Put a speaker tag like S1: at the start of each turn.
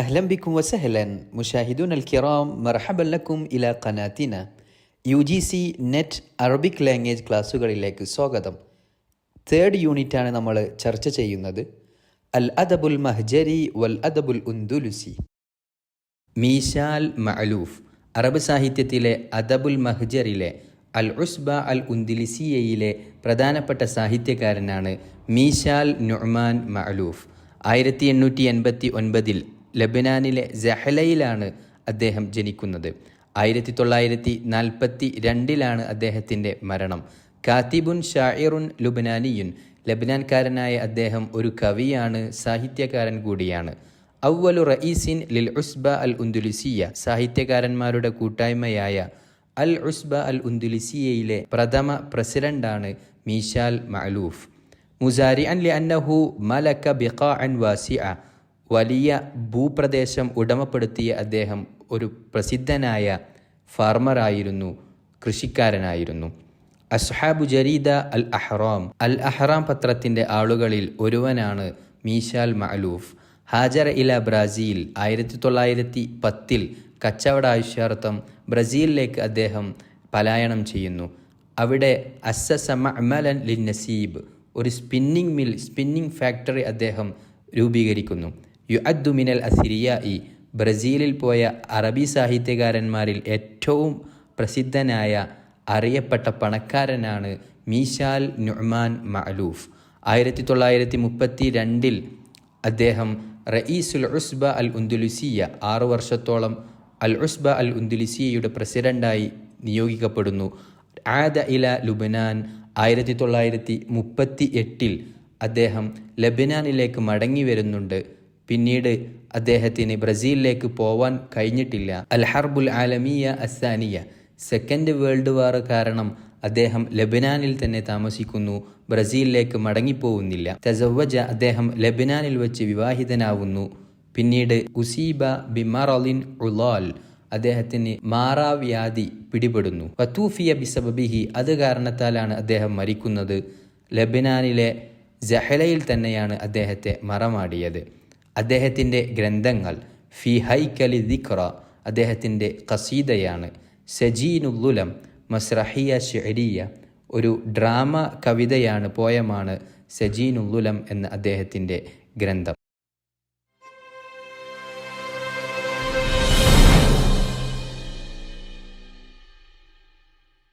S1: أهلا بكم وسهلا مشاهدونا الكرام، مرحبا لكم إلى قناتنا UGC net Arabic language ക്ലാസ്സുകളിലേക്ക് സ്വാഗതം. Third യൂണിറ്റാണ് നമ്മൾ ചർച്ച ചെയ്യുന്നത്. അൽ അദബുൽ മഹ്ജരി വൽ അദബുൽ ഉന്ദുലുസി. മീശാൽ മഅലൂഫ് അറബ് സാഹിത്യത്തിലെ അദബുൽ മഹ്ജറിലെ അൽ ഉസ്ബ അൽ ഉന്ദുലിസിയയിലെ പ്രധാനപ്പെട്ട സാഹിത്യകാരനാണ് മീശാൽ നുഅ്മാൻ മഅലൂഫ്. 1889 ലബനാനിലെ സഹലയിലാണ് അദ്ദേഹം ജനിക്കുന്നത്. 1942 അദ്ദേഹത്തിൻ്റെ മരണം. കാത്തിബുൻ ഷാഇറുൻ ലുബനാനിയുൻ, ലബനാൻകാരനായ അദ്ദേഹം ഒരു കവിയാണ്, സാഹിത്യകാരൻ കൂടിയാണ്. അവ്വലു റഈസിൻ ലിൽ ഉസ്ബ അൽ ഉന്ദുലിസിയ, സാഹിത്യകാരന്മാരുടെ കൂട്ടായ്മയായ അൽ ഉസ്ബ അൽ ഉന്ദുലിസിയയിലെ പ്രഥമ പ്രസിഡന്റാണ് മീശാൽ മഅലൂഫ്. മുസാരിഅൻ ലിഅന്നഹു മലക ബിഖാഅൻ വാസിഅ, വലിയ ഭൂപ്രദേശം ഉടമപ്പെടുത്തിയ അദ്ദേഹം ഒരു പ്രസിദ്ധനായ ഫാർമറായിരുന്നു, കൃഷിക്കാരനായിരുന്നു. അസ്ഹാബു ജരീദ അൽ അഹ്റാം, അൽ അഹ്റാം പത്രത്തിൻ്റെ ആളുകളിൽ ഒരുവനാണ് മീശാൽ മഅലൂഫ്. ഹാജറ ഇല ബ്രാസീൽ, 1910 കച്ചവട ആവശ്യാർത്ഥം ബ്രസീലിലേക്ക് അദ്ദേഹം പലായനം ചെയ്യുന്നു. അവിടെ അസ്സസ മഅ്മലൻ ലിൻ നസീബ്, ഒരു സ്പിന്നിങ് ഫാക്ടറി അദ്ദേഹം രൂപീകരിക്കുന്നു. യുഅദ്ദു മിനൽ അസിരിയായി, ബ്രസീലിൽ പോയ അറബി സാഹിത്യകാരന്മാരിൽ ഏറ്റവും പ്രസിദ്ധനായ അറിയപ്പെട്ട പണക്കാരനാണ് മീശാൽ നുഅ്മാൻ മഅലൂഫ്. 1932 അദ്ദേഹം റഈസുൽ ഉസ്ബ അൽ ഉന്ദുലിസിയ, 6 വർഷത്തോളം അൽ ഉസ്ബ അൽ ഉന്ദുലിസിയയുടെ പ്രസിഡന്റായി നിയോഗിക്കപ്പെടുന്നു. ആദ ഇല ലുബനാൻ, 1938 അദ്ദേഹം ലബനാനിലേക്ക് മടങ്ങി വരുന്നുണ്ട്. പിന്നീട് അദ്ദേഹത്തിന് ബ്രസീലിലേക്ക് പോവാൻ കഴിഞ്ഞിട്ടില്ല. അൽ ഹർബുൽ ആലമിയ അസാനിയ, സെക്കൻഡ് വേൾഡ് വാർ കാരണം അദ്ദേഹം ലബനാനിൽ തന്നെ താമസിക്കുന്നു, ബ്രസീലിലേക്ക് മടങ്ങിപ്പോവുന്നില്ല. തസവ്വജ, അദ്ദേഹം ലബനാനിൽ വെച്ച് വിവാഹിതനാവുന്നു. പിന്നീട് ഉസീബ ബിമറലിൻ ഉലാൽ, അദ്ദേഹത്തിന് മാറാവ്യാധി പിടിപെടുന്നു. വതൂഫിയ ബിസബബിഹി, അത് കാരണത്താലാണ് അദ്ദേഹം മരിക്കുന്നത്. ലബനാനിലെ സഹലയിൽ തന്നെയാണ് അദ്ദേഹത്തെ മറമാടിയത്. അദ്ദേഹത്തിൻ്റെ ഗ്രന്ഥങ്ങൾ ഫി ഹൈക്കലി ദിക്റ, അദ്ദേഹത്തിൻ്റെ ഖസീദയാണ്. സജീനുല്ലുലം, മസ്രഹിയ ഷിഅരിയ, ഒരു ഡ്രാമ കവിതയാണ്, പോയമാണ് സജീനുല്ലുലം എന്ന അദ്ദേഹത്തിൻ്റെ ഗ്രന്ഥം.